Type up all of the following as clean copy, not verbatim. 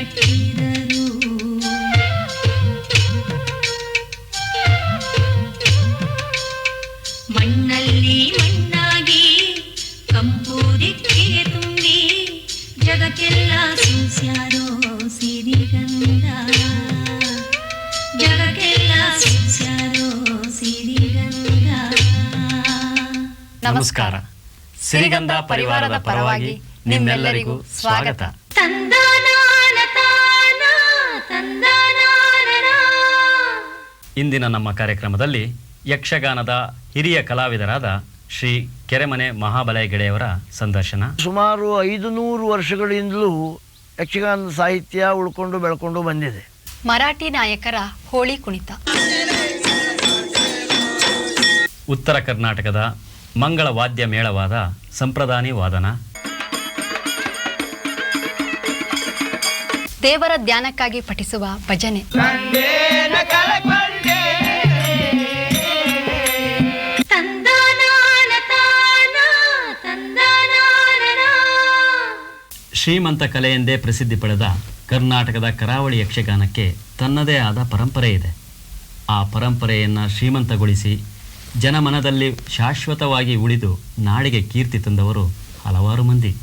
ಕಟ್ಟಿದರು. ಮಣ್ಣಲ್ಲಿ ಮಣ್ಣಾಗಿ ಕಂಪು ದಿಕ್ಕಿಗೆ ತುಂಬಿ ಜಗಕ್ಕೆಲ್ಲ ಸೂಸ್ಯಾರೋ ಸಿರಿಗಂಧ. ಜಗಕ್ಕೆಲ್ಲ ಸೂಸ್ಯಾರೋ ಸಿರಿಗಂಧ. ನಮಸ್ಕಾರ. ಸಿರಿಗಂಧ ಪರಿವಾರದ ಪರವಾಗಿ ನಿಮ್ಮೆಲ್ಲರಿಗೂ ಸ್ವಾಗತ. ಇಂದಿನ ನಮ್ಮ ಕಾರ್ಯಕ್ರಮದಲ್ಲಿ ಯಕ್ಷಗಾನದ ಹಿರಿಯ ಕಲಾವಿದರಾದ ಶ್ರೀ ಕೆರೆಮನೆ ಮಹಾಬಲ ಹೆಗಡೆಯವರ ಸಂದರ್ಶನ. ಸುಮಾರು 500 ವರ್ಷಗಳಿಂದಲೂ ಯಕ್ಷಗಾನದ ಸಾಹಿತ್ಯ ಉಳ್ಕೊಂಡು ಬೆಳ್ಕೊಂಡು ಬಂದಿದೆ. ಮರಾಠಿ ನಾಯಕರ ಹೋಳಿ ಕುಣಿತ, ಉತ್ತರ ಕರ್ನಾಟಕದ ಮಂಗಳ ವಾದ್ಯ ಮೇಳವಾದ ಸಂಪ್ರದಾನಿ ವಾದನ, ದೇವರ ಧ್ಯಾನಕ್ಕಾಗಿ ಪಠಿಸುವ ಭಜನೆ, ಶ್ರೀಮಂತ ಕಲೆ ಎಂದೇ ಪ್ರಸಿದ್ಧಿ ಪಡೆದ ಕರ್ನಾಟಕದ ಕರಾವಳಿ ಯಕ್ಷಗಾನಕ್ಕೆ ತನ್ನದೇ ಆದ ಪರಂಪರೆ ಇದೆ. ಆ ಪರಂಪರೆಯನ್ನು ಶ್ರೀಮಂತಗೊಳಿಸಿ ಜನಮನದಲ್ಲಿ ಶಾಶ್ವತವಾಗಿ ಉಳಿದು ನಾಡಿಗೆ ಕೀರ್ತಿ ತಂದವರು ಹಲವಾರು ಮಂದಿ.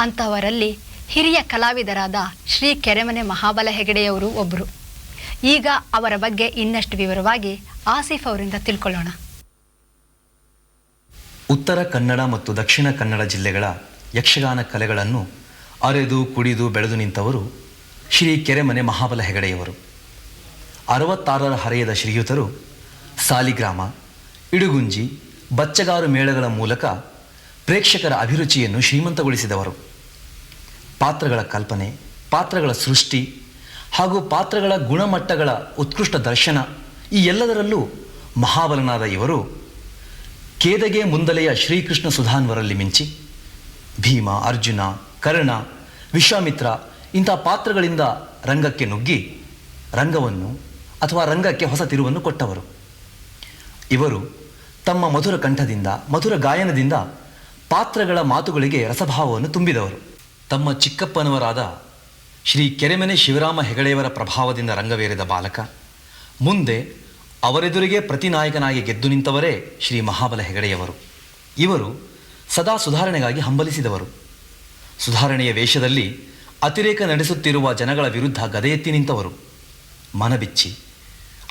ಅಂಥವರಲ್ಲಿ ಹಿರಿಯ ಕಲಾವಿದರಾದ ಶ್ರೀ ಕೆರೆಮನೆ ಮಹಾಬಲ ಹೆಗಡೆಯವರು ಒಬ್ಬರು. ಈಗ ಅವರ ಬಗ್ಗೆ ಇನ್ನಷ್ಟು ವಿವರವಾಗಿ ಆಸಿಫ್ ಅವರಿಂದ ತಿಳ್ಕೊಳ್ಳೋಣ. ಉತ್ತರ ಕನ್ನಡ ಮತ್ತು ದಕ್ಷಿಣ ಕನ್ನಡ ಜಿಲ್ಲೆಗಳ ಯಕ್ಷಗಾನ ಕಲೆಗಳನ್ನು ಅರೆದು ಕುಡಿದು ಬೆಳೆದು ನಿಂತವರು ಶ್ರೀ ಕೆರೆಮನೆ ಮಹಾಬಲ ಹೆಗಡೆಯವರು. 66ರ ಹರೆಯದ ಶ್ರೀಯುತರು ಸಾಲಿಗ್ರಾಮ, ಇಡುಗುಂಜಿ, ಬಚ್ಚಗಾರು ಮೇಳಗಳ ಮೂಲಕ ಪ್ರೇಕ್ಷಕರ ಅಭಿರುಚಿಯನ್ನು ಶ್ರೀಮಂತಗೊಳಿಸಿದವರು. ಪಾತ್ರಗಳ ಕಲ್ಪನೆ, ಪಾತ್ರಗಳ ಸೃಷ್ಟಿ ಹಾಗೂ ಪಾತ್ರಗಳ ಗುಣಮಟ್ಟಗಳ ಉತ್ಕೃಷ್ಟ ದರ್ಶನ ಈ ಎಲ್ಲದರಲ್ಲೂ ಮಹಾಬಲನಾದ ಇವರು ಕೇದಗೆ ಮುಂದಲೆಯ ಶ್ರೀಕೃಷ್ಣ ಸುಧಾನ್ವರಲ್ಲಿ ಮಿಂಚಿ ಭೀಮ, ಅರ್ಜುನ, ಕರ್ಣ, ವಿಶ್ವಾಮಿತ್ರ ಇಂಥ ಪಾತ್ರಗಳಿಂದ ರಂಗಕ್ಕೆ ನುಗ್ಗಿ ರಂಗವನ್ನು ಅಥವಾ ರಂಗಕ್ಕೆ ಹೊಸ ತಿರುವನ್ನು ಕೊಟ್ಟವರು. ಇವರು ತಮ್ಮ ಮಧುರ ಕಂಠದಿಂದ, ಮಧುರ ಗಾಯನದಿಂದ ಪಾತ್ರಗಳ ಮಾತುಗಳಿಗೆ ರಸಭಾವವನ್ನು ತುಂಬಿದವರು. ತಮ್ಮ ಚಿಕ್ಕಪ್ಪನವರಾದ ಶ್ರೀ ಕೆರೆಮನೆ ಶಿವರಾಮ ಹೆಗಡೆಯವರ ಪ್ರಭಾವದಿಂದ ರಂಗವೇರಿದ ಬಾಲಕ ಮುಂದೆ ಅವರೆದುರಿಗೆ ಪ್ರತಿನಾಯಕನಾಗಿ ಗೆದ್ದು ನಿಂತವರೇ ಶ್ರೀ ಮಹಾಬಲ ಹೆಗಡೆಯವರು. ಇವರು ಸದಾ ಸುಧಾರಣೆಗಾಗಿ ಹಂಬಲಿಸಿದವರು. ಸುಧಾರಣೆಯ ವೇಷದಲ್ಲಿ ಅತಿರೇಕ ನಡೆಸುತ್ತಿರುವ ಜನಗಳ ವಿರುದ್ಧ ಗದೆ ಎತ್ತಿ ನಿಂತವರು. ಮನಬಿಚ್ಚಿ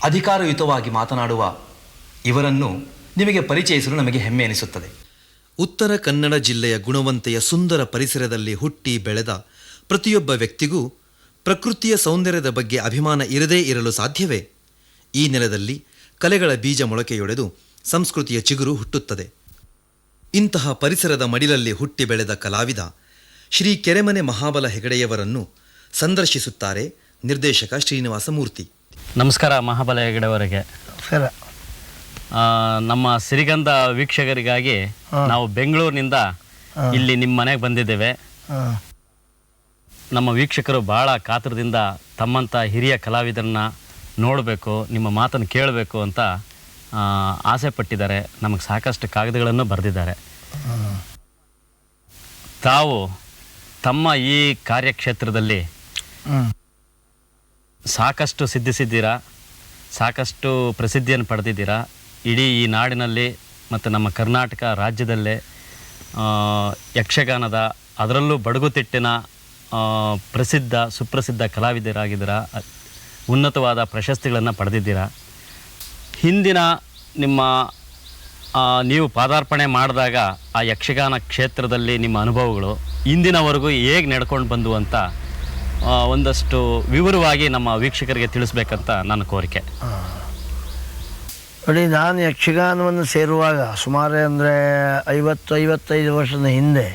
ಅಧಿಕಾರಯುತವಾಗಿ ಮಾತನಾಡುವ ಇವರನ್ನು ನಿಮಗೆ ಪರಿಚಯಿಸಲು ನಮಗೆ ಹೆಮ್ಮೆ ಎನಿಸುತ್ತದೆ. ಉತ್ತರ ಕನ್ನಡ ಜಿಲ್ಲೆಯ ಗುಣವಂತೆಯ ಸುಂದರ ಪರಿಸರದಲ್ಲಿ ಹುಟ್ಟಿ ಬೆಳೆದ ಪ್ರತಿಯೊಬ್ಬ ವ್ಯಕ್ತಿಗೂ ಪ್ರಕೃತಿಯ ಸೌಂದರ್ಯದ ಬಗ್ಗೆ ಅಭಿಮಾನ ಇರದೇ ಇರಲು ಸಾಧ್ಯವೇ? ಈ ನೆಲದಲ್ಲಿ ಕಲೆಗಳ ಬೀಜ ಮೊಳಕೆಯೊಡೆದು ಸಂಸ್ಕೃತಿಯ ಚಿಗುರು ಹುಟ್ಟುತ್ತದೆ. ಇಂತಹ ಪರಿಸರದ ಮಡಿಲಲ್ಲಿ ಹುಟ್ಟಿ ಬೆಳೆದ ಕಲಾವಿದ ಶ್ರೀ ಕೆರೆಮನೆ ಮಹಾಬಲ ಹೆಗಡೆಯವರನ್ನು ಸಂದರ್ಶಿಸುತ್ತಾರೆ ನಿರ್ದೇಶಕ ಶ್ರೀನಿವಾಸ ಮೂರ್ತಿ. ನಮಸ್ಕಾರ ಮಹಾಬಲ ಹೆಗಡೆಯವರಿಗೆ. ಸರ, ನಮ್ಮ ಸಿರಿಗಂಧ ವೀಕ್ಷಕರಿಗಾಗಿ ನಾವು ಬೆಂಗಳೂರಿನಿಂದ ಇಲ್ಲಿ ನಿಮ್ಮ ಮನೆಗೆ ಬಂದಿದ್ದೇವೆ. ನಮ್ಮ ವೀಕ್ಷಕರು ಬಹಳ ಕಾತರದಿಂದ ತಮ್ಮಂಥ ಹಿರಿಯ ಕಲಾವಿದರನ್ನ ನೋಡಬೇಕು, ನಿಮ್ಮ ಮಾತನ್ನು ಕೇಳಬೇಕು ಅಂತ ಆಸೆ ಪಟ್ಟಿದ್ದಾರೆ. ನಮಗೆ ಸಾಕಷ್ಟು ಕಾಗದಗಳನ್ನು ಬರೆದಿದ್ದಾರೆ. ತಾವು ತಮ್ಮ ಈ ಕಾರ್ಯಕ್ಷೇತ್ರದಲ್ಲಿ ಸಾಕಷ್ಟು ಸಿದ್ಧಿಸಿದ್ದೀರಾ, ಸಾಕಷ್ಟು ಪ್ರಸಿದ್ಧಿಯನ್ನು ಪಡೆದಿದ್ದೀರಾ. ಇಡೀ ಈ ನಾಡಿನಲ್ಲಿ ಮತ್ತು ನಮ್ಮ ಕರ್ನಾಟಕ ರಾಜ್ಯದಲ್ಲೇ ಯಕ್ಷಗಾನದ, ಅದರಲ್ಲೂ ಬಡಗುತಿಟ್ಟಿನ ಪ್ರಸಿದ್ಧ ಸುಪ್ರಸಿದ್ಧ ಕಲಾವಿದರಾಗಿದ್ದೀರಾ. ಉನ್ನತವಾದ ಪ್ರಶಸ್ತಿಗಳನ್ನು ಪಡೆದಿದ್ದೀರಾ. ಹಿಂದಿನ ನಿಮ್ಮ ನೀವು ಪಾದಾರ್ಪಣೆ ಮಾಡಿದಾಗ ಆ ಯಕ್ಷಗಾನ ಕ್ಷೇತ್ರದಲ್ಲಿ ನಿಮ್ಮ ಅನುಭವಗಳು ಇಂದಿನವರೆಗೂ ಹೇಗೆ ನಡ್ಕೊಂಡು ಬಂದು ಅಂತ ಒಂದಷ್ಟು ವಿವರವಾಗಿ ನಮ್ಮ ವೀಕ್ಷಕರಿಗೆ ತಿಳಿಸ್ಬೇಕಂತ ನನ್ನ ಕೋರಿಕೆ. ನೋಡಿ, ನಾನು ಯಕ್ಷಗಾನವನ್ನು ಸೇರುವಾಗ ಸುಮಾರು ಅಂದರೆ 50-55 ವರ್ಷದ ಹಿಂದೆ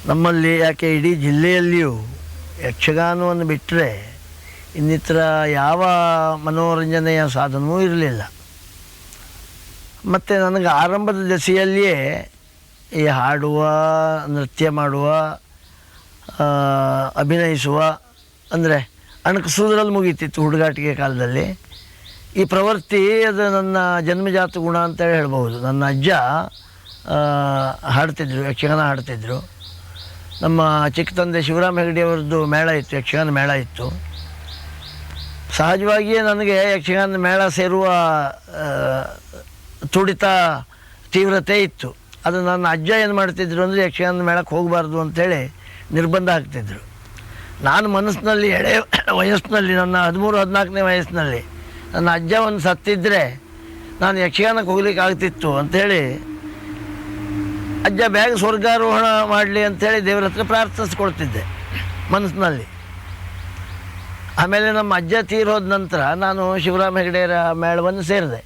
ನಮ್ಮಲ್ಲಿ, ಯಾಕೆ ಇಡೀ ಜಿಲ್ಲೆಯಲ್ಲಿಯೂ ಯಕ್ಷಗಾನವನ್ನು ಬಿಟ್ಟರೆ ಇನ್ನಿತರ ಯಾವ ಮನೋರಂಜನೆಯ ಸಾಧನವೂ ಇರಲಿಲ್ಲ. ಮತ್ತು ನನಗೆ ಆರಂಭದ ದೆಸೆಯಲ್ಲಿಯೇ ಈ ಹಾಡುವ, ನೃತ್ಯ ಮಾಡುವ, ಅಭಿನಯಿಸುವ ಅಂದರೆ ಅಣಕಿಸೋದ್ರಲ್ಲಿ ಮುಗೀತಿತ್ತು ಹುಡುಗಾಟಿಕೆ ಕಾಲದಲ್ಲಿ. ಈ ಪ್ರವೃತ್ತಿ ಅದು ನನ್ನ ಜನ್ಮಜಾತ ಗುಣ ಅಂತೇಳಿ ಹೇಳ್ಬೋದು. ನನ್ನ ಅಜ್ಜ ಹಾಡ್ತಿದ್ರು, ಯಕ್ಷಗಾನ ಹಾಡ್ತಿದ್ರು. ನಮ್ಮ ಚಿಕ್ಕ ತಂದೆ ಶಿವರಾಮ ಹೆಗಡೆಯವರದ್ದು ಮೇಳ ಇತ್ತು, ಯಕ್ಷಗಾನ ಮೇಳ ಇತ್ತು. ಸಹಜವಾಗಿಯೇ ನನಗೆ ಯಕ್ಷಗಾನ ಮೇಳ ಸೇರುವ ತುಡಿತ ತೀವ್ರತೆ ಇತ್ತು. ಅದು ನನ್ನ ಅಜ್ಜ ಏನು ಮಾಡ್ತಿದ್ರು ಅಂದರೆ ಯಕ್ಷಗಾನ ಮೇಳಕ್ಕೆ ಹೋಗಬಾರ್ದು ಅಂಥೇಳಿ ನಿರ್ಬಂಧ ಹಾಕ್ತಿದ್ರು. ನಾನು ಮನಸ್ಸಿನಲ್ಲಿ ಎಳೆ ವಯಸ್ಸಿನಲ್ಲಿ, ನನ್ನ 13-14ನೇ ವಯಸ್ಸಿನಲ್ಲಿ ನನ್ನ ಅಜ್ಜ ಒಂದು ಸತ್ತಿದ್ದರೆ ನಾನು ಯಕ್ಷಗಾನಕ್ಕೆ ಹೋಗ್ಲಿಕ್ಕೆ ಆಗ್ತಿತ್ತು ಅಂಥೇಳಿ ಅಜ್ಜ ಬೇಗ ಸ್ವರ್ಗಾರೋಹಣ ಮಾಡಲಿ ಅಂಥೇಳಿ ದೇವರ ಹತ್ರ ಪ್ರಾರ್ಥಿಸ್ಕೊಳ್ತಿದ್ದೆ ಮನಸ್ಸಿನಲ್ಲಿ. ಆಮೇಲೆ ನಮ್ಮ ಅಜ್ಜ ತೀರೋದ ನಂತರ ನಾನು ಶಿವರಾಮ ಹೆಗಡೆಯರ ಮೇಳವನ್ನು ಸೇರಿದೆ.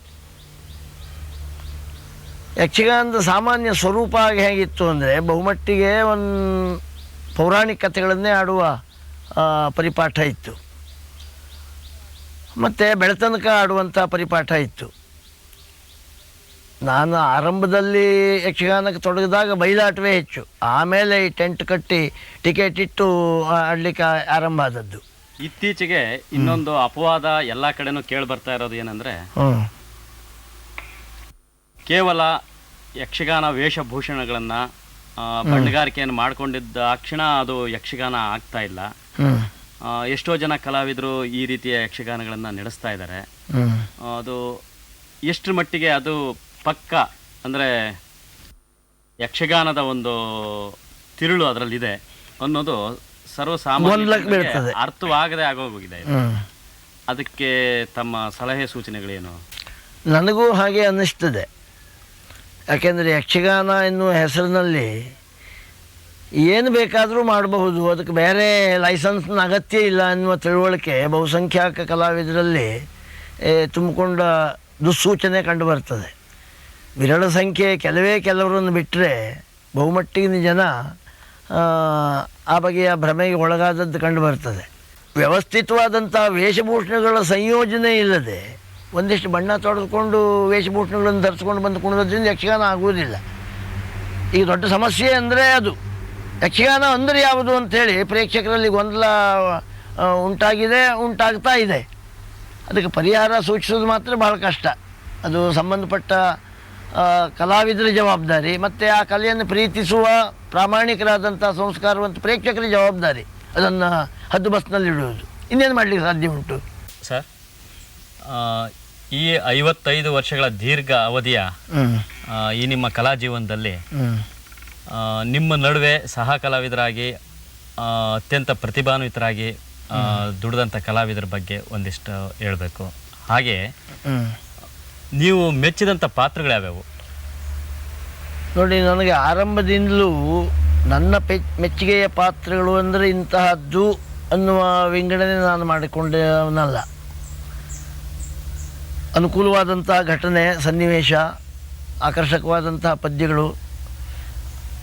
ಯಕ್ಷಗಾನದ ಸಾಮಾನ್ಯ ಸ್ವರೂಪ ಹೇಗಿತ್ತು ಅಂದರೆ ಬಹುಮಟ್ಟಿಗೆ ಒಂದು ಪೌರಾಣಿಕ ಕಥೆಗಳನ್ನೇ ಆಡುವ ಪರಿಪಾಠ ಇತ್ತು, ಮತ್ತು ಬೆಳತನಕ ಆಡುವಂಥ ಪರಿಪಾಠ ಇತ್ತು. ನಾನು ಆರಂಭದಲ್ಲಿ ಯಕ್ಷಗಾನಕ್ಕೆ ತೊಡಗಿದಾಗ ಬಯಲಾಟವೇ ಹೆಚ್ಚು, ಆಮೇಲೆ ಈ ಟೆಂಟ್ ಕಟ್ಟಿ ಟಿಕೆಟ್ ಇಟ್ಟು ಆಡಲಿಕ್ಕೆ ಆರಂಭ ಆದದ್ದು. ಇತ್ತೀಚೆಗೆ ಇನ್ನೊಂದು ಅಪವಾದ ಎಲ್ಲ ಕಡೆನೂ ಕೇಳಿ ಬರ್ತಾ ಇರೋದು ಏನಂದರೆ, ಕೇವಲ ಯಕ್ಷಗಾನ ವೇಷಭೂಷಣಗಳನ್ನು ಬಣ್ಣಗಾರಿಕೆಯನ್ನು ಮಾಡಿಕೊಂಡಿದ್ದ ಕ್ಷಣ ಅದು ಯಕ್ಷಗಾನ ಆಗ್ತಾ ಇಲ್ಲ. ಎಷ್ಟೋ ಜನ ಕಲಾವಿದರು ಈ ರೀತಿಯ ಯಕ್ಷಗಾನಗಳನ್ನು ನಡೆಸ್ತಾ ಇದ್ದಾರೆ. ಅದು ಎಷ್ಟರ ಮಟ್ಟಿಗೆ ಅದು ಪಕ್ಕ ಅಂದರೆ ಯಕ್ಷಗಾನದ ಒಂದು ತಿರುಳು ಅದರಲ್ಲಿದೆ ಅನ್ನೋದು ಸರ್ವಸಾಮಾನ್ಯ ಅರ್ಥವಾಗದೆ ಆಗೋಗಿದೆ. ಅದಕ್ಕೆ ತಮ್ಮ ಸಲಹೆ ಸೂಚನೆಗಳೇನು? ನನಗೂ ಹಾಗೆ ಅನ್ನಿಸ್ತದೆ. ಯಾಕೆಂದರೆ ಯಕ್ಷಗಾನ ಎನ್ನುವ ಹೆಸರಿನಲ್ಲಿ ಏನು ಬೇಕಾದರೂ ಮಾಡಬಹುದು, ಅದಕ್ಕೆ ಬೇರೆ ಲೈಸೆನ್ಸ್ನ ಅಗತ್ಯ ಇಲ್ಲ ಎನ್ನುವ ತಿಳುವಳಿಕೆ ಬಹುಸಂಖ್ಯಾತ ಕಲಾವಿದರಲ್ಲಿ ತುಂಬಿಕೊಂಡ ದುಸ್ಸೂಚನೆ ಕಂಡುಬರ್ತದೆ. ವಿರಳ ಸಂಖ್ಯೆ ಕೆಲವರನ್ನು ಬಿಟ್ಟರೆ ಬಹುಮಟ್ಟಿಗಿನ ಜನ ಆ ಬಗೆಯ ಭ್ರಮೆಗೆ ಒಳಗಾದದ್ದು ಕಂಡುಬರ್ತದೆ. ವ್ಯವಸ್ಥಿತವಾದಂಥ ವೇಷಭೂಷಣಗಳ ಸಂಯೋಜನೆ ಇಲ್ಲದೆ ಒಂದಿಷ್ಟು ಬಣ್ಣ ತೊಡೆದುಕೊಂಡು ವೇಷಭೂಷಣಗಳನ್ನು ಧರಿಸ್ಕೊಂಡು ಬಂದು ಕುಣಿದ್ರಿಂದ ಯಕ್ಷಗಾನ ಆಗುವುದಿಲ್ಲ. ಈಗ ದೊಡ್ಡ ಸಮಸ್ಯೆ ಅಂದರೆ ಅದು ಯಕ್ಷಗಾನ ಅಂದರೆ ಯಾವುದು ಅಂಥೇಳಿ ಪ್ರೇಕ್ಷಕರಲ್ಲಿ ಗೊಂದಲ ಉಂಟಾಗ್ತಾ ಇದೆ. ಅದಕ್ಕೆ ಪರಿಹಾರ ಸೂಚಿಸೋದು ಮಾತ್ರ ಭಾಳ ಕಷ್ಟ. ಅದು ಸಂಬಂಧಪಟ್ಟ ಕಲಾವಿದರ ಜವಾಬ್ದಾರಿ, ಮತ್ತು ಆ ಕಲೆಯನ್ನು ಪ್ರೀತಿಸುವ ಪ್ರಾಮಾಣಿಕರಾದಂಥ ಸಂಸ್ಕಾರವಂತ ಪ್ರೇಕ್ಷಕರ ಜವಾಬ್ದಾರಿ ಅದನ್ನು ಹದ್ದುಬಸ್ನಲ್ಲಿಡುವುದು. ಇನ್ನೇನು ಮಾಡಲಿಕ್ಕೆ ಸಾಧ್ಯ ಉಂಟು ಸರ್? ಈ 55 ವರ್ಷಗಳ ದೀರ್ಘ ಅವಧಿಯ ಈ ನಿಮ್ಮ ಕಲಾ ಜೀವನದಲ್ಲಿ ನಿಮ್ಮ ನಡುವೆ ಸಹ ಕಲಾವಿದರಾಗಿ ಅತ್ಯಂತ ಪ್ರತಿಭಾನ್ವಿತರಾಗಿ ದುಡಿದಂಥ ಕಲಾವಿದರ ಬಗ್ಗೆ ಒಂದಿಷ್ಟು ಹೇಳಬೇಕು. ಹಾಗೆ ನೀವು ಮೆಚ್ಚಿದಂಥ ಪಾತ್ರಗಳು ಯಾವ್ಯಾವು? ನೋಡಿ, ನನಗೆ ಆರಂಭದಿಂದಲೂ ನನ್ನ ಮೆಚ್ಚುಗೆಯ ಪಾತ್ರಗಳು ಅಂದರೆ ಇಂತಹದ್ದು ಅನ್ನುವ ವಿಂಗಡಣೆ ನಾನು ಮಾಡಿಕೊಂಡವನಲ್ಲ. ಅನುಕೂಲವಾದಂತಹ ಘಟನೆ, ಸನ್ನಿವೇಶ, ಆಕರ್ಷಕವಾದಂತಹ ಪದ್ಯಗಳು,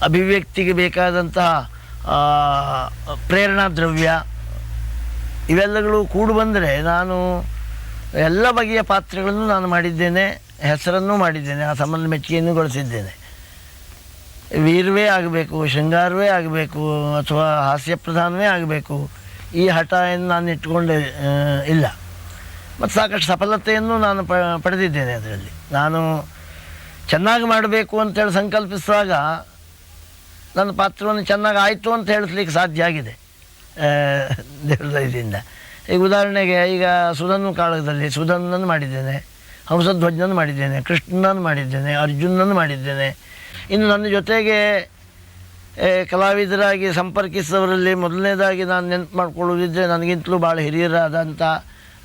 ಅಭಿವ್ಯಕ್ತಿಗೆ ಬೇಕಾದಂತಹ ಪ್ರೇರಣಾ ದ್ರವ್ಯ, ಇವೆಲ್ಲಗಳು ಕೂಡಿ ಬಂದರೆ ನಾನು ಎಲ್ಲ ಬಗೆಯ ಪಾತ್ರಗಳನ್ನು ನಾನು ಮಾಡಿದ್ದೇನೆ, ಹೆಸರನ್ನೂ ಮಾಡಿದ್ದೇನೆ, ಆ ಸಂಬಂಧ ಮೆಚ್ಚುಗೆಯನ್ನು ಗಳಿಸಿದ್ದೇನೆ. ವೀರವೇ ಆಗಬೇಕು, ಶೃಂಗಾರವೇ ಆಗಬೇಕು, ಅಥವಾ ಹಾಸ್ಯ ಪ್ರಧಾನವೇ ಆಗಬೇಕು, ಈ ಹಠವನ್ನು ನಾನು ಇಟ್ಟುಕೊಂಡೇ ಇಲ್ಲ. ಮತ್ತು ಸಾಕಷ್ಟು ಸಫಲತೆಯನ್ನು ನಾನು ಪಡೆದಿದ್ದೇನೆ. ಅದರಲ್ಲಿ ನಾನು ಚೆನ್ನಾಗಿ ಮಾಡಬೇಕು ಅಂತೇಳಿ ಸಂಕಲ್ಪಿಸುವಾಗ ನನ್ನ ಪಾತ್ರವನ್ನು ಚೆನ್ನಾಗಿ ಆಯಿತು ಅಂತ ಹೇಳಿಸ್ಲಿಕ್ಕೆ ಸಾಧ್ಯ ಆಗಿದೆ ದೇವರ ಇದರಿಂದ. ಈಗ ಉದಾಹರಣೆಗೆ, ಈಗ ಸುಧನ್ವ ಕಾಳಗದಲ್ಲಿ ಸುಧನ್ವನನ್ನು ಮಾಡಿದ್ದೇನೆ, ಹಂಸಧ್ವಜನನ್ನು ಮಾಡಿದ್ದೇನೆ, ಕೃಷ್ಣನನ್ನು ಮಾಡಿದ್ದೇನೆ, ಅರ್ಜುನನನ್ನು ಮಾಡಿದ್ದೇನೆ. ಇನ್ನು ನನ್ನ ಜೊತೆಗೆ ಕಲಾವಿದರಾಗಿ ಸಂಪರ್ಕಿಸಿದವರಲ್ಲಿ ಮೊದಲನೇದಾಗಿ ನಾನು ನೆನಪು ಮಾಡ್ಕೊಳ್ಳೋದಿದ್ದರೆ, ನನಗಿಂತಲೂ ಭಾಳ ಹಿರಿಯರಾದಂಥ,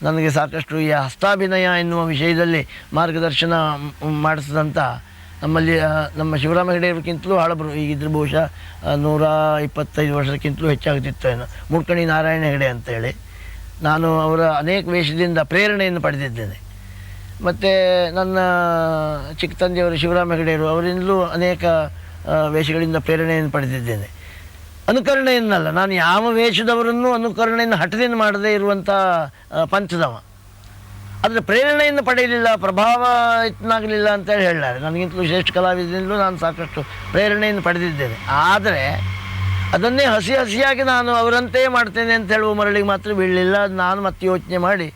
ನನಗೆ ಸಾಕಷ್ಟು ಈ ಹಸ್ತಾಭಿನಯ ಎನ್ನುವ ವಿಷಯದಲ್ಲಿ ಮಾರ್ಗದರ್ಶನ ಮಾಡಿಸಿದಂಥ ನಮ್ಮ ಶಿವರಾಮ ಹೆಗಡೆಯವ್ರಿಗಿಂತಲೂ ಹಳಬರು, ಈಗಿದ್ರೆ ಬಹುಶಃ 125 ವರ್ಷಕ್ಕಿಂತಲೂ ಹೆಚ್ಚಾಗುತ್ತಿತ್ತು ಏನೋ, ಮುಡ್ಕಣಿ ನಾರಾಯಣ ಹೆಗಡೆ ಅಂತೇಳಿ. ನಾನು ಅವರ ಅನೇಕ ವೇಷದಿಂದ ಪ್ರೇರಣೆಯನ್ನು ಪಡೆದಿದ್ದೇನೆ. ಮತ್ತು ನನ್ನ ಚಿಕ್ಕ ತಂದೆಯವರು ಶಿವರಾಮ ಹೆಗಡೆಯವರು, ಅವರಿಂದಲೂ ಅನೇಕ ವೇಷಗಳಿಂದ ಪ್ರೇರಣೆಯನ್ನು ಪಡೆದಿದ್ದೇನೆ. ಅನುಕರಣೆಯನ್ನಲ್ಲ, ನಾನು ಯಾವ ವೇಷದವರನ್ನು ಅನುಕರಣೆಯನ್ನು ಹಠದಿಂದ ಮಾಡದೇ ಇರುವಂಥ ಪಂಥದವ. ಆದರೆ ಪ್ರೇರಣೆಯನ್ನು ಪಡೆಯಲಿಲ್ಲ, ಪ್ರಭಾವ ಇತ್ತನಾಗಲಿಲ್ಲ ಅಂತೇಳಿ ಹೇಳಲಾರೆ. ನನಗಿಂತಲೂ ಶ್ರೇಷ್ಠ ಕಲಾವಿದರಿಂದಲೂ ನಾನು ಸಾಕಷ್ಟು ಪ್ರೇರಣೆಯನ್ನು ಪಡೆದಿದ್ದೇನೆ. ಆದರೆ ಅದನ್ನೇ ಹಸಿಯಾಗಿ ನಾನು ಅವರಂತೆ ಮಾಡ್ತೇನೆ ಅಂತ ಹೇಳುವ ಮರಳಿಗೆ ಮಾತ್ರ ಬೀಳಲಿಲ್ಲ. ನಾನು ಮತ್ತೆ ಯೋಚನೆ ಮಾಡಿ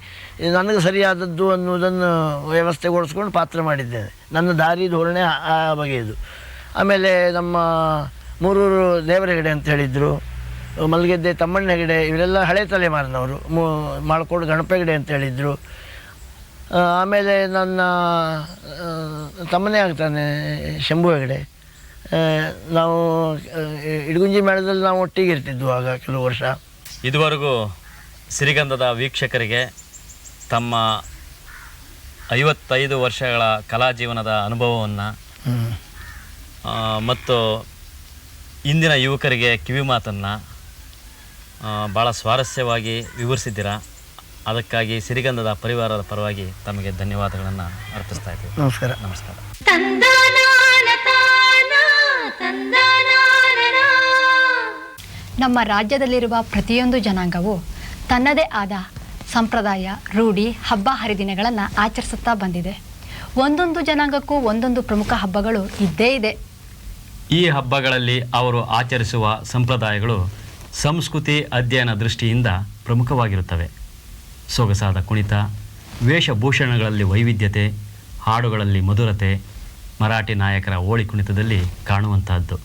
ನನಗೆ ಸರಿಯಾದದ್ದು ಅನ್ನುವುದನ್ನು ವ್ಯವಸ್ಥೆಗೊಳಿಸ್ಕೊಂಡು ಪಾತ್ರ ಮಾಡಿದ್ದೇನೆ. ನನ್ನ ದಾರಿ ಧೋರಣೆ ಆ ಬಗೆಯದು. ಆಮೇಲೆ ನಮ್ಮ ಮೂರೂರು ದೇವರ ಹೆಗಡೆ ಅಂತ ಹೇಳಿದರು, ಮಲ್ಗೆದ್ದೆ ತಮ್ಮಣ್ಣ ಹೆಗಡೆ, ಇವರೆಲ್ಲ ಹಳೆ ತಲೆಮಾರಿನವರು. ಮಾಳ್ಕೋಡು ಗಣಪ ಹೆಗಡೆ ಅಂತ ಹೇಳಿದರು. ಆಮೇಲೆ ನನ್ನ ತಮ್ಮನೇ ಆಗ್ತಾನೆ ಶಂಭು ಹೆಗಡೆ. ನಾವು ಇಡಗುಂಜಿ ಮೇಳದಲ್ಲಿ ನಾವು ಒಟ್ಟಿಗೆ ಇರ್ತಿದ್ವು ಆಗ ಕೆಲವು ವರ್ಷ. ಇದುವರೆಗೂ ಸಿರಿಗಂಧದ ವೀಕ್ಷಕರಿಗೆ ತಮ್ಮ 55 ವರ್ಷಗಳ ಕಲಾ ಜೀವನದ ಅನುಭವವನ್ನು ಮತ್ತು ಇಂದಿನ ಯುವಕರಿಗೆ ಕಿವಿ ಮಾತನ್ನು ಭಾಳ ಸ್ವಾರಸ್ಯವಾಗಿ ವಿವರಿಸಿದ್ದೀರಾ. ಅದಕ್ಕಾಗಿ ಸಿರಿಗಂಧದ ಪರಿವಾರದ ಪರವಾಗಿ ತಮಗೆ ಧನ್ಯವಾದಗಳನ್ನು ಅರ್ಪಿಸ್ತಾ ಇದ್ದೀವಿ. ನಮಸ್ಕಾರ. ನಮಸ್ಕಾರ. ನಮ್ಮ ರಾಜ್ಯದಲ್ಲಿರುವ ಪ್ರತಿಯೊಂದು ಜನಾಂಗವು ತನ್ನದೇ ಆದ ಸಂಪ್ರದಾಯ, ರೂಢಿ, ಹಬ್ಬ ಹರಿದಿನಗಳನ್ನು ಆಚರಿಸುತ್ತಾ ಬಂದಿದೆ. ಒಂದೊಂದು ಜನಾಂಗಕ್ಕೂ ಒಂದೊಂದು ಪ್ರಮುಖ ಹಬ್ಬಗಳು ಇದ್ದೇ ಇದೆ. ಈ ಹಬ್ಬಗಳಲ್ಲಿ ಅವರು ಆಚರಿಸುವ ಸಂಪ್ರದಾಯಗಳು ಸಂಸ್ಕೃತಿ ಅಧ್ಯಯನ ದೃಷ್ಟಿಯಿಂದ ಪ್ರಮುಖವಾಗಿರುತ್ತವೆ. ಸೊಗಸಾದ ಕುಣಿತ, ವೇಷಭೂಷಣಗಳಲ್ಲಿ ವೈವಿಧ್ಯತೆ, ಹಾಡುಗಳಲ್ಲಿ ಮಧುರತೆ ಮರಾಠಿ ನಾಯಕರ ಹೋಳಿ ಕುಣಿತದಲ್ಲಿ ಕಾಣುವಂತಹದ್ದು.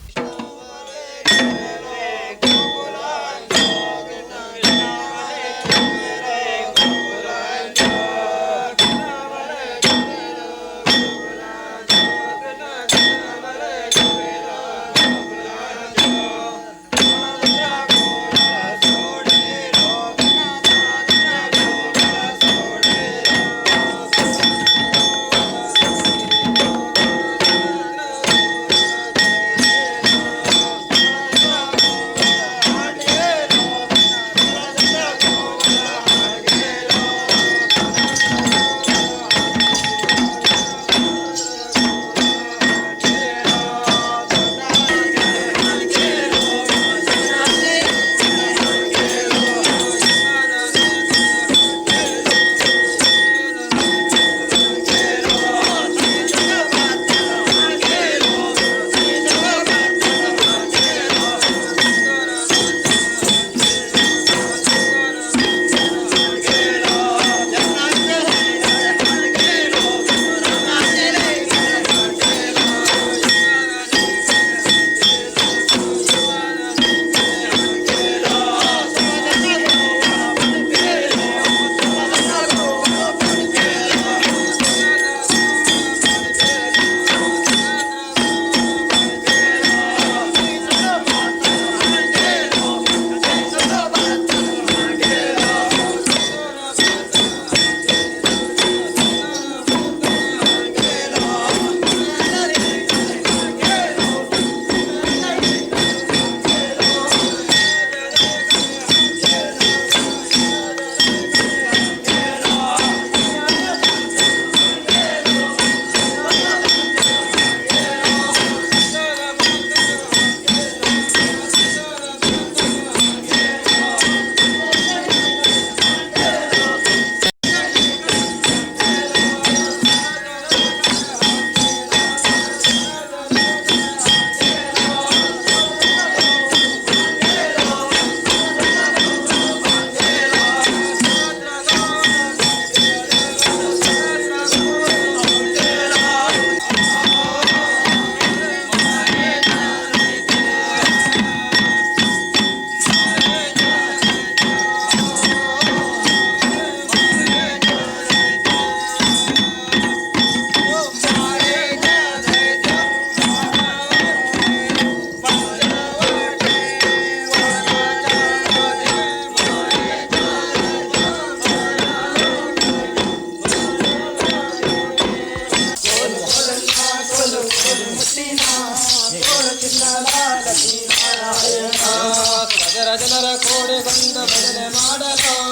ಜನರ ಕೋಡೆ ಬಂದ ಭಜನೆ ಮಾಡಲು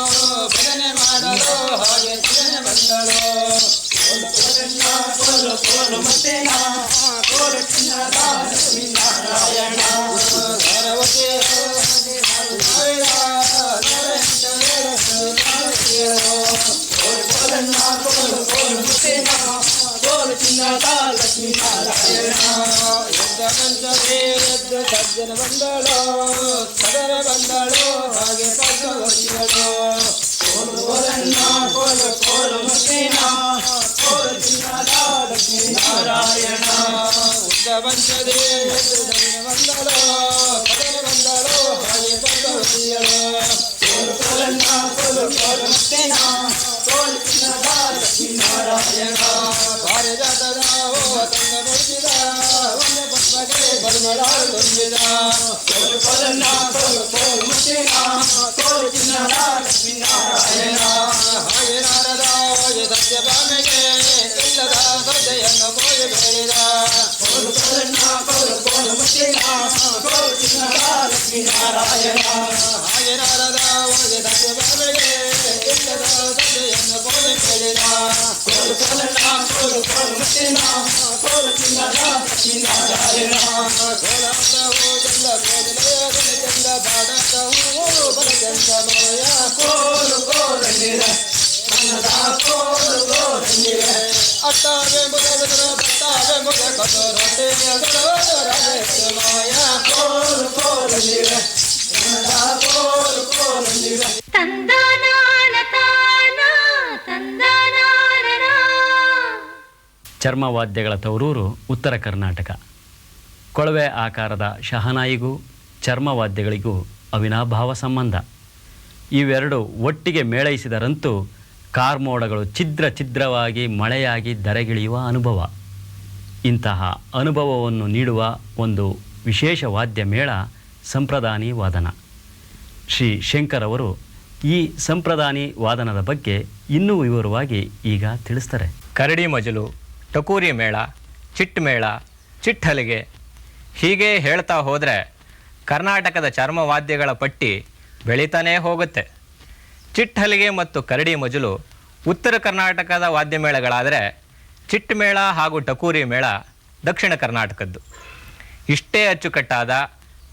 ಹಾಗೆ ಭಜನೆ ಬಂದಳು. ಕೋಲು ಮತ್ತೇನ ಕೋಲು ಚಿನ್ನದ ಲಕ್ಷ್ಮೀನಾರಾಯಣ ಭರವಸೆ ಕೋಲು ಚಿನ್ನದ ಲಕ್ಷ್ಮೀನಾರಾಯಣ ಎದ್ದು ಸಜ್ಜನ ಬಂದಳು ಸದರ ಬಂದಳು ಹಾಗೆ ಸದ್ದು ಬಂದಳು. ಕೋಲು ಕೋಲು ಮುತ್ತಿನ ಕೋಲು ಚಿನ್ನದ ಲಕ್ಷ್ಮೀನಾರಾಯಣ ಪಂಚದೇ ಬಂದಳೋ ಕದನ ಬಂದಳೋ ಹಾಗೆ ಪದ್ಮವತಿಯಳು ಪಾರಿಜಾತದ ತಂಗ ಮುಡಿಸಿದ ವನ್ಯ ಪುಷ್ಪಕ್ಕೆ ಪರಿಮಳಾಳು ತುಂಬಿದ ಹಾಗೆ ನಾರದ ಸತ್ಯಭಾಮೆಗೆ ಇಲ್ಲದ ಶ್ರದ್ಧೆಯನ್ನು ಕೋರಿ ಬೇಡಿದ ಹಾಗೆ ನಾರದ ಸತ್ಯಭಾಮೆಗೆ ಇಲ್ಲದ ಶ್ರದ್ಧೆಯನ್ನು ಕೋರಿ ಬೇಡಿದ ಚಂದ ಪಾಡದವು ಬಲಚಂದ ಮಯ ಕೋಲು ಕೋರಂದಿರ ಅಟ್ಟಾವೆ ಮುಗ ಪಟ್ಟಾವೆ ಮುಗ ಕಸರೊಟ್ಟೆ ಮಾಯ ಕೋಲು ಕೋರಂದಿರ ತಂದಾನಾನ ತಾನ ತಂದಾನಾನ ಚರ್ಮವಾದ್ಯಗಳ ತವರೂರು ಉತ್ತರ ಕರ್ನಾಟಕ. ಕೊಳವೆ ಆಕಾರದ ಶಹನಾಯಿಗೂ ಚರ್ಮವಾದ್ಯಗಳಿಗೂ ಅವಿನಾಭಾವ ಸಂಬಂಧ. ಇವೆರಡು ಒಟ್ಟಿಗೆ ಮೇಳೈಸಿದರಂತೂ ಕಾರ್ಮೋಡಗಳು ಛಿದ್ರ ಛಿದ್ರವಾಗಿ ಮಳೆಯಾಗಿ ಧರೆಗಿಳಿಯುವ ಅನುಭವ. ಇಂತಹ ಅನುಭವವನ್ನು ನೀಡುವ ಒಂದು ವಿಶೇಷ ವಾದ್ಯ ಮೇಳ ಸಂಪ್ರದಾನಿ ವಾದನ. ಶ್ರೀ ಶಂಕರ್ ಅವರು ಈ ಸಂಪ್ರದಾನಿ ವಾದನದ ಬಗ್ಗೆ ಇನ್ನೂ ವಿವರವಾಗಿ ಈಗ ತಿಳಿಸ್ತಾರೆ. ಕರಡಿ ಮಜಲು, ಟಕೂರಿ ಮೇಳ, ಚಿಟ್ ಮೇಳ, ಚಿಟ್ಟಹಲಿಗೆ ಹೀಗೆ ಹೇಳ್ತಾ ಹೋದರೆ ಕರ್ನಾಟಕದ ಚರ್ಮವಾದ್ಯಗಳ ಪಟ್ಟಿ ಬೆಳೀತಾನೇ ಹೋಗುತ್ತೆ. ಚಿಟ್ಟಹಲಿಗೆ ಮತ್ತು ಕರಡಿ ಮಜಲು ಉತ್ತರ ಕರ್ನಾಟಕದ ವಾದ್ಯ ಮೇಳಗಳಾದರೆ ಚಿಟ್ ಮೇಳ ಹಾಗೂ ಟಕೂರಿ ಮೇಳ ದಕ್ಷಿಣ ಕರ್ನಾಟಕದ್ದು. ಇಷ್ಟೇ ಅಚ್ಚುಕಟ್ಟಾದ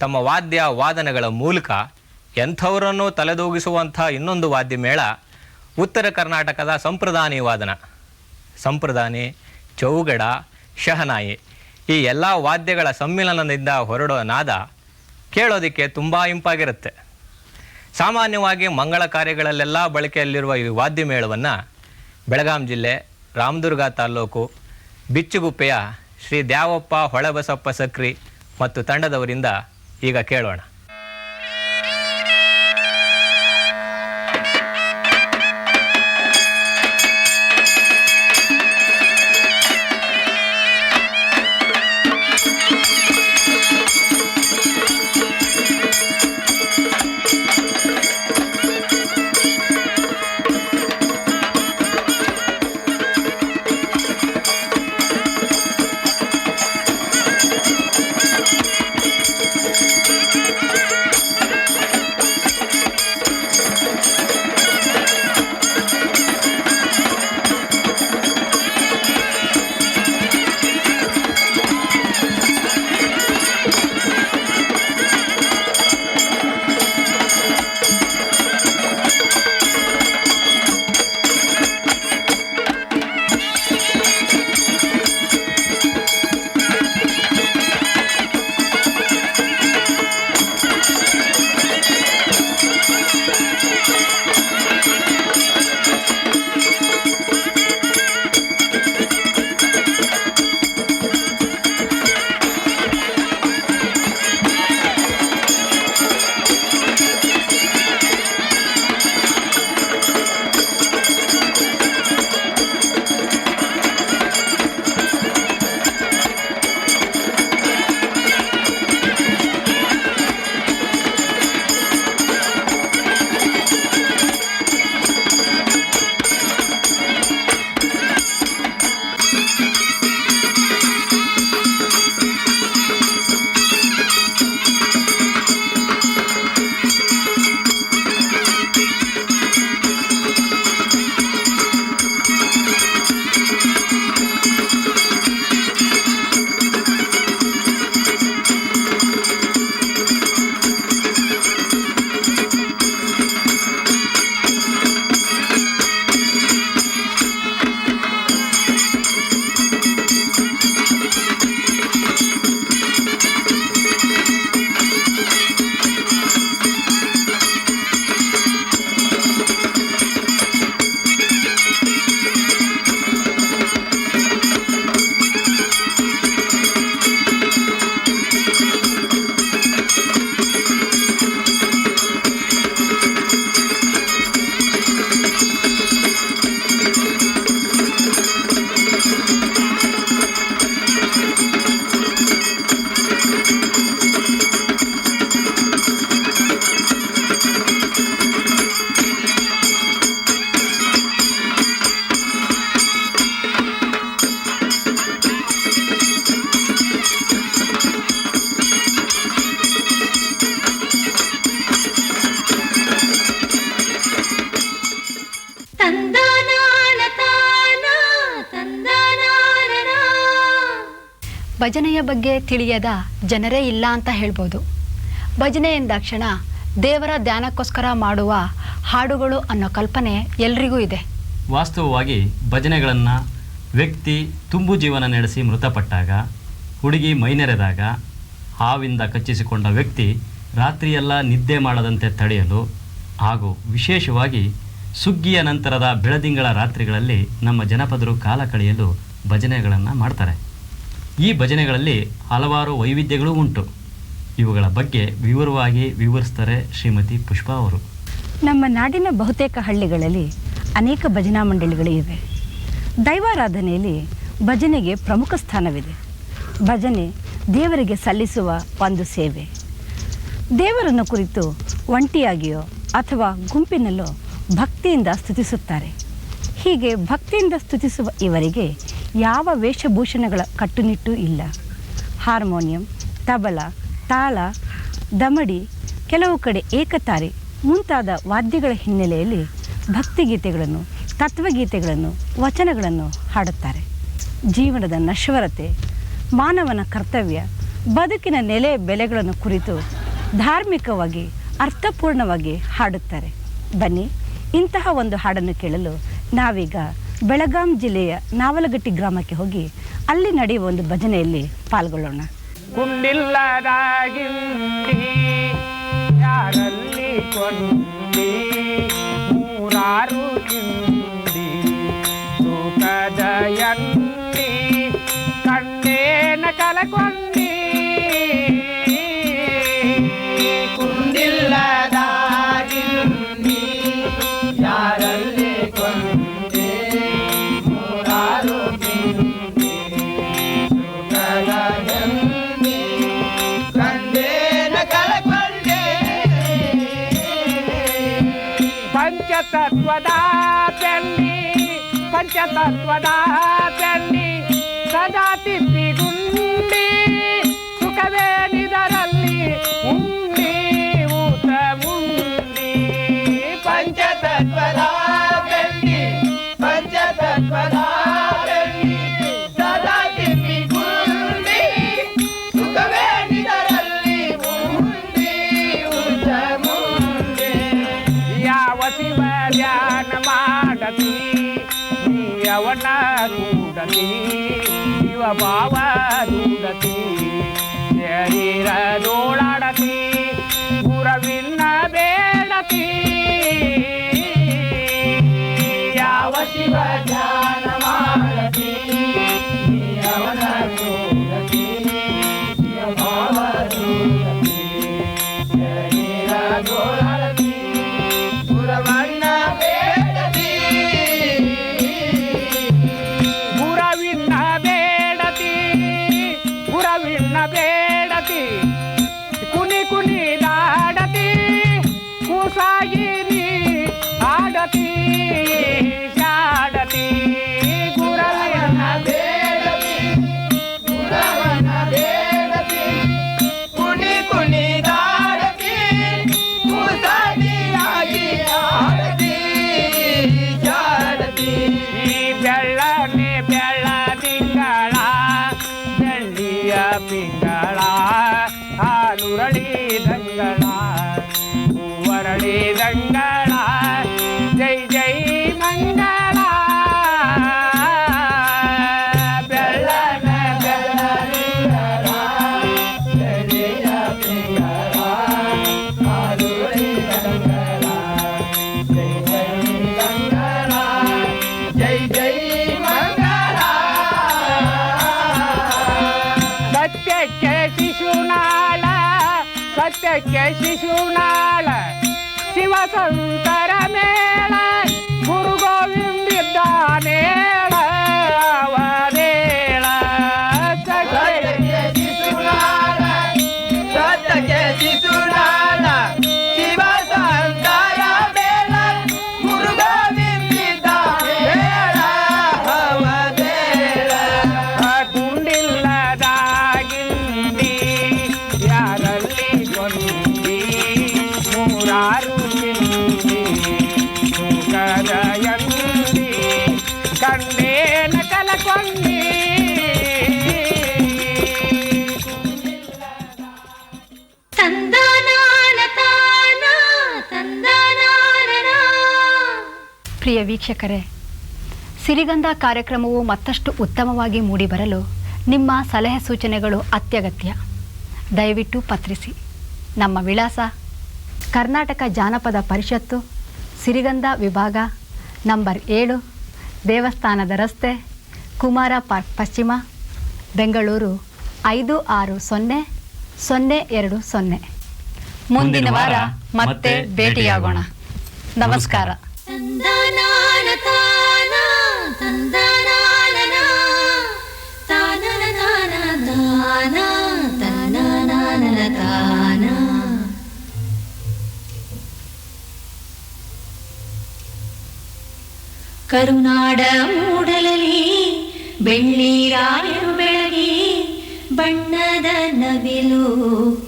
ತಮ್ಮ ವಾದ್ಯ ವಾದನಗಳ ಮೂಲಕ ಎಂಥವರನ್ನೂ ತಲೆದೂಗಿಸುವಂಥ ಇನ್ನೊಂದು ವಾದ್ಯ ಮೇಳ ಉತ್ತರ ಕರ್ನಾಟಕದ ಸಂಪ್ರದಾನಿ ವಾದನ. ಸಂಪ್ರದಾನಿ, ಚೌಗಡ, ಶಹನಾಯಿ ಈ ಎಲ್ಲ ವಾದ್ಯಗಳ ಸಮ್ಮಿಲನದಿಂದ ಹೊರಡೋ ನಾದ ಕೇಳೋದಕ್ಕೆ ತುಂಬ ಇಂಪಾಗಿರುತ್ತೆ. ಸಾಮಾನ್ಯವಾಗಿ ಮಂಗಳ ಕಾರ್ಯಗಳಲ್ಲೆಲ್ಲ ಬಳಕೆಯಲ್ಲಿರುವ ಈ ವಾದ್ಯ ಮೇಳವನ್ನು ಬೆಳಗಾಂ ಜಿಲ್ಲೆ ರಾಮದುರ್ಗ ತಾಲ್ಲೂಕು ಬಿಚ್ಚುಗುಪ್ಪೆಯ ಶ್ರೀ ದ್ಯಾವಪ್ಪ ಹೊಳೆಬಸಪ್ಪ ಸಕ್ರಿ ಮತ್ತು ತಂಡದವರಿಂದ ಈಗ ಕೇಳೋಣ. ಭಜನೆಯ ಬಗ್ಗೆ ತಿಳಿಯದ ಜನರೇ ಇಲ್ಲ ಅಂತ ಹೇಳ್ಬೋದು. ಭಜನೆ ಎಂದಾಕ್ಷಣ ದೇವರ ಧ್ಯಾನಕ್ಕೋಸ್ಕರ ಮಾಡುವ ಹಾಡುಗಳು ಅನ್ನೋ ಕಲ್ಪನೆ ಎಲ್ರಿಗೂ ಇದೆ. ವಾಸ್ತವವಾಗಿ ಭಜನೆಗಳನ್ನು ವ್ಯಕ್ತಿ ತುಂಬು ಜೀವನ ನಡೆಸಿ ಮೃತಪಟ್ಟಾಗ, ಹುಡುಗಿ ಮೈನೆರೆದಾಗ, ಹಾವಿಂದ ಕಚ್ಚಿಸಿಕೊಂಡ ವ್ಯಕ್ತಿ ರಾತ್ರಿಯೆಲ್ಲ ನಿದ್ದೆ ಮಾಡದಂತೆ ತಡೆಯಲು ಹಾಗೂ ವಿಶೇಷವಾಗಿ ಸುಗ್ಗಿಯ ನಂತರದ ಬೆಳದಿಂಗಳ ರಾತ್ರಿಗಳಲ್ಲಿ ನಮ್ಮ ಜನಪದರು ಕಾಲ ಕಳೆಯಲು ಭಜನೆಗಳನ್ನು ಮಾಡ್ತಾರೆ. ಈ ಭಜನೆಗಳಲ್ಲಿ ಹಲವಾರು ವೈವಿಧ್ಯಗಳೂ ಉಂಟು. ಇವುಗಳ ಬಗ್ಗೆ ವಿವರವಾಗಿ ವಿವರಿಸ್ತಾರೆ ಶ್ರೀಮತಿ ಪುಷ್ಪಾ ಅವರು. ನಮ್ಮ ನಾಡಿನ ಬಹುತೇಕ ಹಳ್ಳಿಗಳಲ್ಲಿ ಅನೇಕ ಭಜನಾ ಮಂಡಳಿಗಳು ಇವೆ. ದೈವಾರಾಧನೆಯಲ್ಲಿ ಭಜನೆಗೆ ಪ್ರಮುಖ ಸ್ಥಾನವಿದೆ. ಭಜನೆ ದೇವರಿಗೆ ಸಲ್ಲಿಸುವ ಒಂದು ಸೇವೆ. ದೇವರನ್ನು ಕುರಿತು ಒಂಟಿಯಾಗಿಯೋ ಅಥವಾ ಗುಂಪಿನಲ್ಲೋ ಭಕ್ತಿಯಿಂದ ಸ್ತುತಿಸುತ್ತಾರೆ. ಹೀಗೆ ಭಕ್ತಿಯಿಂದ ಸ್ತುತಿಸುವ ಇವರಿಗೆ ಯಾವ ವೇಷಭೂಷಣಗಳ ಕಟ್ಟುನಿಟ್ಟು ಇಲ್ಲ. ಹಾರ್ಮೋನಿಯಂ, ತಬಲ, ತಾಳ, ದಮಡಿ, ಕೆಲವು ಕಡೆ ಏಕತಾರಿ ಮುಂತಾದ ವಾದ್ಯಗಳ ಹಿನ್ನೆಲೆಯಲ್ಲಿ ಭಕ್ತಿಗೀತೆಗಳನ್ನು, ತತ್ವಗೀತೆಗಳನ್ನು, ವಚನಗಳನ್ನು ಹಾಡುತ್ತಾರೆ. ಜೀವನದ ನಶ್ವರತೆ, ಮಾನವನ ಕರ್ತವ್ಯ, ಬದುಕಿನ ನೆಲೆ ಬೆಲೆಗಳನ್ನು ಕುರಿತು ಧಾರ್ಮಿಕವಾಗಿ ಅರ್ಥಪೂರ್ಣವಾಗಿ ಹಾಡುತ್ತಾರೆ. ಬನ್ನಿ, ಇಂತಹ ಒಂದು ಹಾಡನ್ನು ಕೇಳಲು ನಾವೀಗ ಬೆಳಗಾಂ ಜಿಲ್ಲೆಯ ನಾವಲಗಟ್ಟಿ ಗ್ರಾಮಕ್ಕೆ ಹೋಗಿ ಅಲ್ಲಿ ನಡೆಯುವ ಒಂದು ಭಜನೆಯಲ್ಲಿ ಪಾಲ್ಗೊಳ್ಳೋಣ. ಕುಂಡಿಲ್ಲದಾಗಿಂಡಿ ಯಾರಲ್ಲಿ ಕೊಂಡಿ ಮೂರಾರು ಕಿಂಡಿ ಸುಖದಯಂಡಿ ಕಣ್ಣೇನ ಕಲಕೊಂಡಿ ಕುಂಡಿಲ್ಲದಾಗಿಂಡಿ ಯಾರಲ್ಲಿ ಕೊಂಡಿ ಮೂರಾರು ಕಿಂಡಿ ಸುಖದಯಂಡಿ ಪಂಚತತ್ವದ ಬೆಳ್ಳಿ ಸದಾ ತಿಪ್ಪಿಗುಂಡಿ ಸುಖವೇನಿದರಲ್ಲಿ ಉಂಡಿ ಊತ ಮುಂಡಿ. ಪಂಚತತ್ವದ ಬೆಳ್ಳಿ ಸದಾ ತಿಪ್ಪಿಗುಂಡಿ ಸುಖವೇನಿದರಲ್ಲಿ ಉಂಡಿ ಊತ ಮುಂಡಿ. ಯಾವ ಶಿವ ಧ್ಯಾನ ಮಾಡತಿ ಅವನ ಕೂಡತಿ ಶಿವ ಭಾವ ದೂಡತಿ ಶರೀರದೋಳಾಡತಿ ಗುರವಿನ್ನ ಬೇಡತಿ. ಯಾವ ಶಿವ ಧ್ಯಾನ ಮಾಡತಿ ಅವನ ಕೂಡತಿ ಶಿವ ಭಾವ ದೂಡತಿ ಶರೀರದೋಳಾಡತಿ ಗುರವನ್ನ ಬೇಡತಿ. ಬೇಡತಿ ಕುನಿ ಕುನಿ ದಾಡತಿ ಕುಸಾಗಿರಿ ಆಡತಿ ಶಾಡತಿ ಗುರವನ ಬೇಡತಿ ಕುನಿ ಕುನಿ ದಾಡತಿ ಕುಸಾಗಿರಾಗಿ ಆಡತಿ ಶಾಡತಿ. ಬೆಳ್ಳನೆ ಬೆಳ್ಳ ತಿಂಗಳ ಬೆಳ್ಳಿಯ ಪಿಂಗಳ ಹಾಲುರಳಿ ದಂಗಳ ಹೂವರಳಿ ದಂಗಳ ಜೈ ಜೈ ಮಂಗಳ. ಬೆಳ್ಳನ ಬೆಳ್ಳಿಗಳ ಬೆಳ್ಳಿಯ ಪಿಂಗಳ ಹಾಲುರಳಿ ದಂಗಳ ಜೈ ಜೈ ದಂಗಳ ಜೈ ಜೈ ಮಂಗಳ. ಸತ್ಯಕ್ಕೆ ಶಿಶುನಾಳ ಶಿವ ಸಂತರ ಮೇಳ ಗುರು ಗೋವಿಂದಿದ್ದಾನೇಳ ಅವನೇಳ. ಸತ್ಯಕ್ಕೆ ಶಿಶುನಾಳ ಶಿವ ಸಂತರ ಮೇಳ ಗುರು ಗೋವಿಂದಿದ್ದಾನೇಳ ಅವನೇಳ. ಗುಂಡಿಲ್ಲದಾಗಿಂಡಿ ಯಾರಲ್ಲಿ ಕೊಂಡಿ ಮೂರಾರು ಕಿಂಡಿ ಪ್ರಿಯ ವೀಕ್ಷಕರೇ, ಸಿರಿಗಂಧ ಕಾರ್ಯಕ್ರಮವು ಮತ್ತಷ್ಟು ಉತ್ತಮವಾಗಿ ಮೂಡಿಬರಲು ನಿಮ್ಮ ಸಲಹೆ ಸೂಚನೆಗಳು ಅತ್ಯಗತ್ಯ. ದಯವಿಟ್ಟು ಪತ್ರಿಸಿ. ನಮ್ಮ ವಿಳಾಸ: ಕರ್ನಾಟಕ ಜಾನಪದ ಪರಿಷತ್ತು, ಸಿರಿಗಂಧ ವಿಭಾಗ, ನಂಬರ್ 7, ದೇವಸ್ಥಾನದ ರಸ್ತೆ, ಕುಮಾರ ಪಾರ್ಕ್ ಪಶ್ಚಿಮ, ಬೆಂಗಳೂರು 560020. ಮುಂದಿನ ವಾರ ಮತ್ತೆ ಭೇಟಿಯಾಗೋಣ. ನಮಸ್ಕಾರ. ತಂದನಾನ ತಾನ ತಂದನಾನನ ತಾನನ ತಾನ ತಾನ ತನ್ನನಾನನ ತಾನ. ಕರುನಾಡ ಮೂಡಲಲ್ಲಿ ಬೆಳ್ಳಿರಾಯರು ಬೆಳಗಿ ಬಣ್ಣದ ನವಿಲು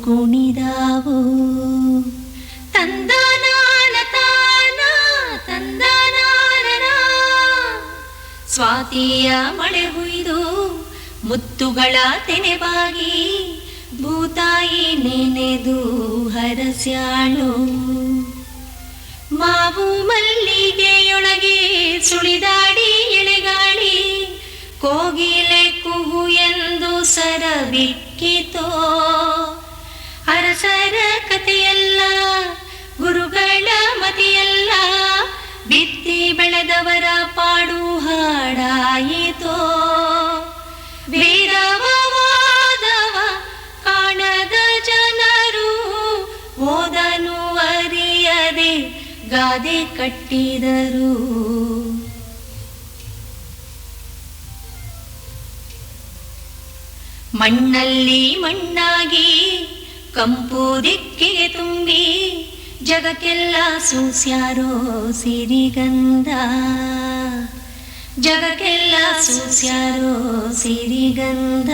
ಕುಣಿದಾವು. ತಂದನಾನ ತಾನ ತಂದನಾನನ ಸ್ವಾತಿಯ ಮಳೆ ಹುಯ್ದು ಮುತ್ತುಗಳ ತೆನೆಬಾಗಿ ಭೂತಾಯಿ ನೆನೆದು ಹರಸ್ಯಾಳು. ಮಾವು ಮಲ್ಲಿಗೆಯೊಳಗೆ ಸುಳಿದಾಡಿ ಎಳೆಗಾಡಿ ಕೋಗಿಲೆ ಕುಹು ಎಂದು ಸರಬಿಕ್ಕಿತೋ. ಅರಸರ ಕಥೆಯಲ್ಲ, ಗುರುಗಳ ಮತಿಯಲ್ಲ, ಬಿತ್ತಿ ಬೆಳೆದವರ ಪಾಡು ಹಾಡಾಯಿತೋ. ವೇದವ ವಾದವ ಕಾಣದ ಜನರು ಓದನು ಅರಿಯದೆ ಗಾದೆ ಕಟ್ಟಿದರು. ಮಣ್ಣಲ್ಲಿ ಮಣ್ಣಾಗಿ ಕಂಪು ದಿಕ್ಕಿಗೆ ತುಂಬಿ ಜಗಕ್ಕೆಲ್ಲ ಸೂಸ್ಯಾರೋ ಸಿರಿಗಂಧ. ಜಗಕ್ಕೆಲ್ಲ ಸೂಸ್ಯಾರೋ ಸಿರಿಗಂಧ.